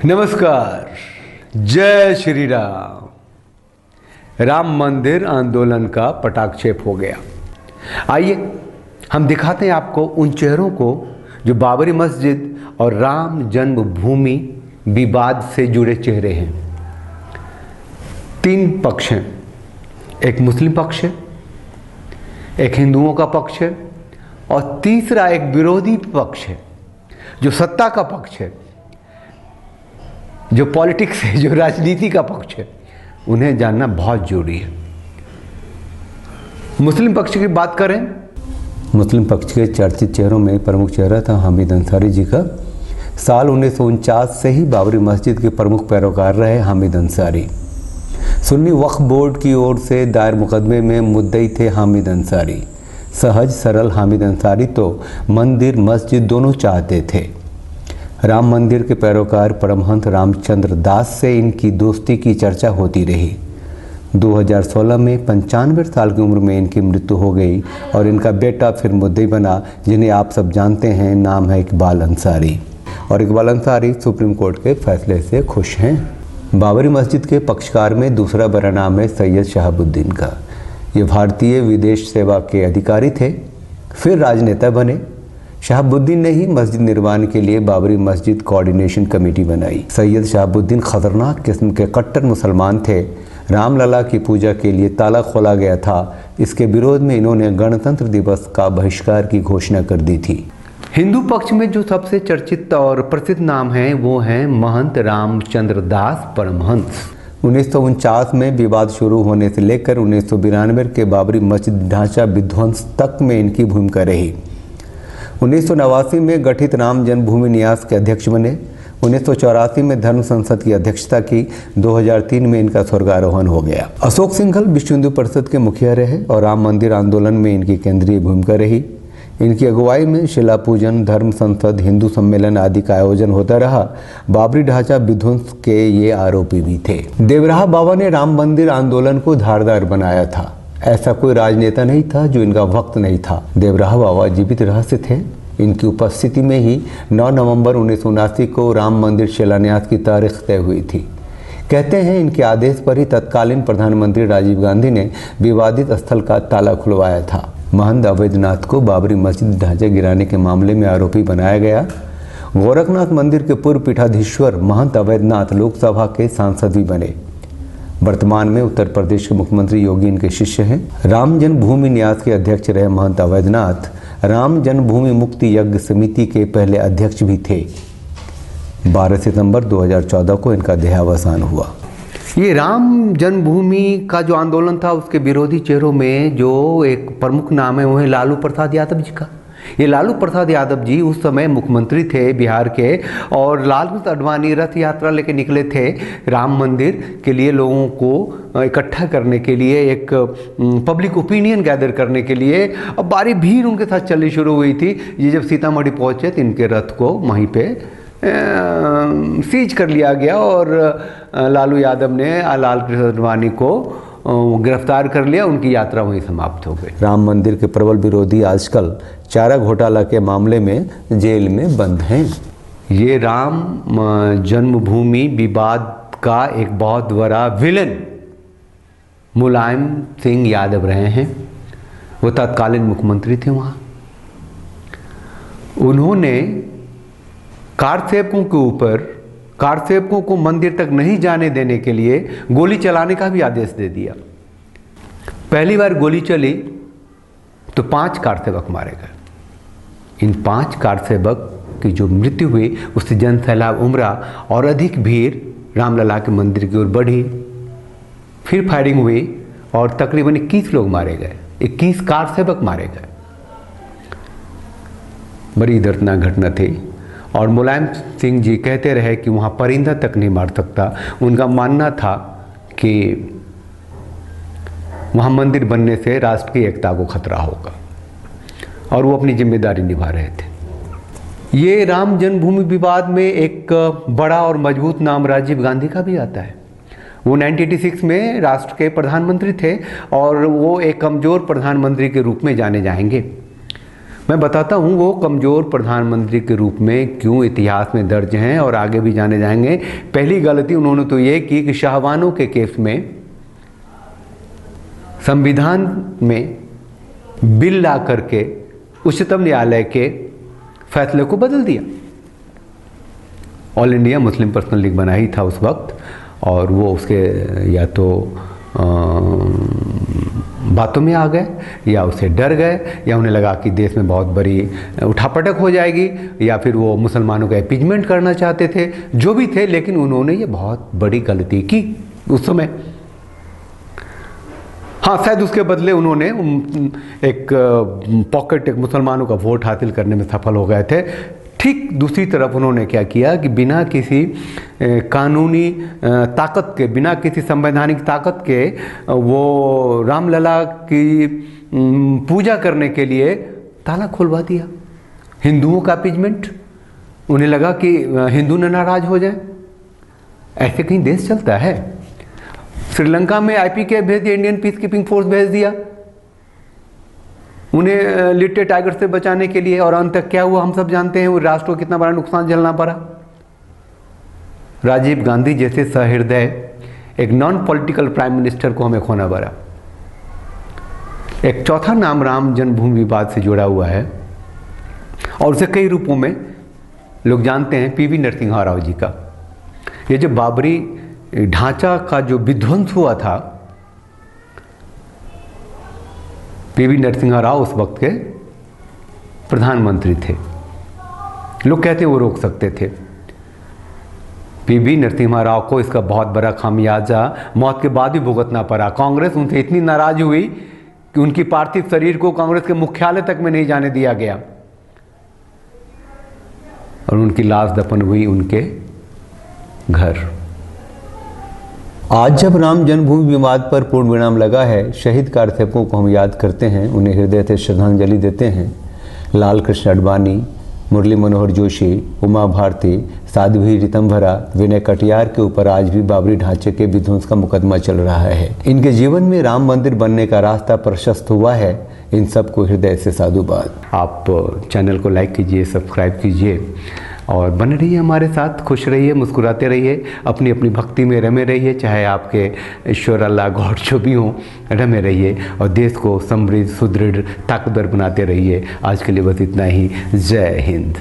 नमस्कार, जय श्री राम। राम मंदिर आंदोलन का पटाक्षेप हो गया। आइए हम दिखाते हैं आपको उन चेहरों को जो बाबरी मस्जिद और राम जन्मभूमि विवाद से जुड़े चेहरे हैं। तीन पक्ष हैं, एक मुस्लिम पक्ष है, एक हिंदुओं का पक्ष है और तीसरा एक विरोधी पक्ष है जो सत्ता का पक्ष है, जो पॉलिटिक्स है, जो राजनीति का पक्ष है। उन्हें जानना बहुत जरूरी है। मुस्लिम पक्ष की बात करें, मुस्लिम पक्ष के चर्चित चेहरों में प्रमुख चेहरा था हामिद अंसारी जी का। साल 1949 से ही बाबरी मस्जिद के प्रमुख पैरोकार रहे हामिद अंसारी। सुन्नी वक्फ बोर्ड की ओर से दायर मुकदमे में मुद्दई थे हामिद अंसारी। सहज सरल हामिद अंसारी तो मंदिर मस्जिद दोनों चाहते थे। राम मंदिर के पैरोकार परमहंस रामचंद्र दास से इनकी दोस्ती की चर्चा होती रही। 2016 में 95 साल की उम्र में इनकी मृत्यु हो गई और इनका बेटा फिर मुद्दई बना, जिन्हें आप सब जानते हैं। नाम है इकबाल अंसारी और इकबाल अंसारी सुप्रीम कोर्ट के फैसले से खुश हैं। बाबरी मस्जिद के पक्षकार में दूसरा बड़ा नाम है सैयद शहाबुद्दीन का। ये भारतीय विदेश सेवा के अधिकारी थे, फिर राजनेता बने। शहाबुद्दीन ने ही मस्जिद निर्माण के लिए बाबरी मस्जिद कोऑर्डिनेशन कमेटी बनाई। सैयद शहाबुद्दीन खतरनाक किस्म के कट्टर मुसलमान थे। रामलला की पूजा के लिए ताला खोला गया था। इसके विरोध में इन्होंने गणतंत्र दिवस का बहिष्कार की घोषणा कर दी थी। हिंदू पक्ष में जो सबसे चर्चित और प्रसिद्ध नाम है वो हैं महंत रामचंद्र दास परमहंस। 1949 में विवाद शुरू होने से लेकर 1992 के बाबरी मस्जिद ढांचा विध्वंस तक में इनकी भूमिका रही। 1989 में गठित राम जन्मभूमि न्यास के अध्यक्ष बने। 1984 में धर्म संसद की अध्यक्षता की। 2003 में इनका स्वर्गारोहण हो गया। अशोक सिंघल विश्व हिंदू परिषद के मुखिया रहे और राम मंदिर आंदोलन में इनकी केंद्रीय भूमिका रही। इनकी अगुवाई में शिला पूजन, धर्म संसद, हिंदू सम्मेलन आदि का आयोजन होता रहा। बाबरी ढांचा विध्वंस के ये आरोपी भी थे। देवराहा बाबा ने राम मंदिर आंदोलन को धारदार बनाया था। ऐसा कोई राजनेता नहीं था जो इनका वक्त नहीं था। देवराहा बाबा जीवित रहस्य थे। इनकी उपस्थिति में ही 9 नवंबर 1979 को राम मंदिर शिलान्यास की तारीख तय हुई थी। कहते हैं इनके आदेश पर ही तत्कालीन प्रधानमंत्री राजीव गांधी ने विवादित स्थल का ताला खुलवाया था। महंत अवैधनाथ को बाबरी मस्जिद ढांचे गिराने के मामले में आरोपी बनाया गया। गोरखनाथ मंदिर के पूर्व पीठाधीश्वर महंत अवैधनाथ लोकसभा के सांसद भी बने। वर्तमान में उत्तर प्रदेश के मुख्यमंत्री योगी इनके शिष्य हैं। राम जन्मभूमि न्यास के अध्यक्ष रहे महंत अवैधनाथ राम जन्मभूमि मुक्ति यज्ञ समिति के पहले अध्यक्ष भी थे। 12 सितंबर 2014 को इनका देहावसान हुआ। ये राम जन्मभूमि का जो आंदोलन था उसके विरोधी चेहरों में जो एक प्रमुख नाम है वो है लालू प्रसाद यादव जी का। ये लालू प्रसाद यादव जी उस समय मुख्यमंत्री थे बिहार के और लालकृष्ण आडवाणी रथ यात्रा लेके निकले थे राम मंदिर के लिए, लोगों को इकट्ठा करने के लिए, एक पब्लिक ओपिनियन गैदर करने के लिए। अब भारी भीड़ उनके साथ चलनी शुरू हुई थी। ये जब सीतामढ़ी पहुँचे तो इनके रथ को वहीं पे सीज कर लिया गया और लालू यादव ने लालकृष्ण आडवाणी को गिरफ्तार कर लिया। उनकी यात्रा वहीं समाप्त हो गई। राम मंदिर के प्रबल विरोधी आजकल चारा घोटाला के मामले में जेल में बंद हैं। ये राम जन्मभूमि विवाद का एक बहुत बड़ा विलन मुलायम सिंह यादव रहे हैं। वो तत्कालीन मुख्यमंत्री थे वहाँ। उन्होंने कार सेवकों के ऊपर, कार सेवकों को मंदिर तक नहीं जाने देने के लिए गोली चलाने का भी आदेश दे दिया। पहली बार गोली चली तो 5 कार सेवक मारे गए। इन 5 कार सेवक की जो मृत्यु हुई उससे जन सैलाब उमड़ा और अधिक भीड़ रामलला के मंदिर की ओर बढ़ी। फिर फायरिंग हुई और तकरीबन 21 लोग मारे गए, 21 कार सेवक मारे गए। बड़ी दर्दनाक घटना थी और मुलायम सिंह जी कहते रहे कि वहाँ परिंदा तक नहीं मार सकता। उनका मानना था कि वहाँ मंदिर बनने से राष्ट्र की एकता को खतरा होगा और वो अपनी जिम्मेदारी निभा रहे थे। ये राम जन्मभूमि विवाद में एक बड़ा और मजबूत नाम राजीव गांधी का भी आता है। वो 1986 में राष्ट्र के प्रधानमंत्री थे और वो एक कमज़ोर प्रधानमंत्री के रूप में जाने जाएंगे। मैं बताता हूँ वो कमज़ोर प्रधानमंत्री के रूप में क्यों इतिहास में दर्ज हैं और आगे भी जाने जाएंगे। पहली गलती उन्होंने तो ये की कि शाहबानों के केस में संविधान में बिल ला करके उच्चतम न्यायालय के फैसले को बदल दिया। All India Muslim personal league बना ही था उस वक्त, और वो उसके या तो बातों में आ गए या उससे डर गए, या उन्हें लगा कि देश में बहुत बड़ी उठापटक हो जाएगी, या फिर वो मुसलमानों का अपीजमेंट करना चाहते थे, जो भी थे। लेकिन उन्होंने ये बहुत बड़ी गलती की उस समय। हाँ, शायद उसके बदले उन्होंने एक पॉकेट एक मुसलमानों का वोट हासिल करने में सफल हो गए थे। ठीक दूसरी तरफ उन्होंने क्या किया कि बिना किसी कानूनी ताकत के, बिना किसी संवैधानिक ताकत के वो रामलला की पूजा करने के लिए ताला खुलवा दिया। हिंदुओं का अपीजमेंट, उन्हें लगा कि हिंदू न नाराज हो जाए। ऐसे कहीं देश चलता है? श्रीलंका में IPK भेज दिया, इंडियन पीस कीपिंग फोर्स भेज दिया उन्हें लिट्टे टाइगर से बचाने के लिए, और अंत तक क्या हुआ हम सब जानते हैं। वो राष्ट्र को कितना बड़ा नुकसान झेलना पड़ा। राजीव गांधी जैसे सहृदय एक नॉन पॉलिटिकल प्राइम मिनिस्टर को हमें खोना पड़ा। एक चौथा नाम राम जन्मभूमि विवाद से जुड़ा हुआ है, और उसे कई रूपों में लोग जानते हैं, PV नरसिम्हा राव जी का। ये जो बाबरी ढांचा का जो विध्वंस हुआ था, PV नरसिम्हा राव उस वक्त के प्रधानमंत्री थे। लोग कहते वो रोक सकते थे। PV नरसिम्हा राव को इसका बहुत बड़ा खामियाजा मौत के बाद भी भुगतना पड़ा। कांग्रेस उनसे इतनी नाराज हुई कि उनकी पार्थिव शरीर को कांग्रेस के मुख्यालय तक में नहीं जाने दिया गया, और उनकी लाश दफन हुई उनके घर। आज जब राम जन्मभूमि विवाद पर पूर्ण विराम लगा है, शहीद कारसेवकों को हम याद करते हैं, उन्हें हृदय से श्रद्धांजलि देते हैं। लाल कृष्ण आडवाणी, मुरली मनोहर जोशी, उमा भारती, साध्वी ऋतंभरा, विनय कटियार के ऊपर आज भी बाबरी ढांचे के विध्वंस का मुकदमा चल रहा है। इनके जीवन में राम मंदिर बनने का रास्ता प्रशस्त हुआ है। इन सबको हृदय से साधुवाद। आप चैनल को लाइक कीजिए, सब्सक्राइब कीजिए, और बने रहिए हमारे साथ। खुश रहिए, मुस्कुराते रहिए, अपनी अपनी भक्ति में रमे रहिए, चाहे आपके ईश्वर, अल्लाह, गॉड जो भी हों, रमे रहिए, और देश को समृद्ध, सुदृढ़, ताकतवर बनाते रहिए। आज के लिए बस इतना ही। जय हिंद।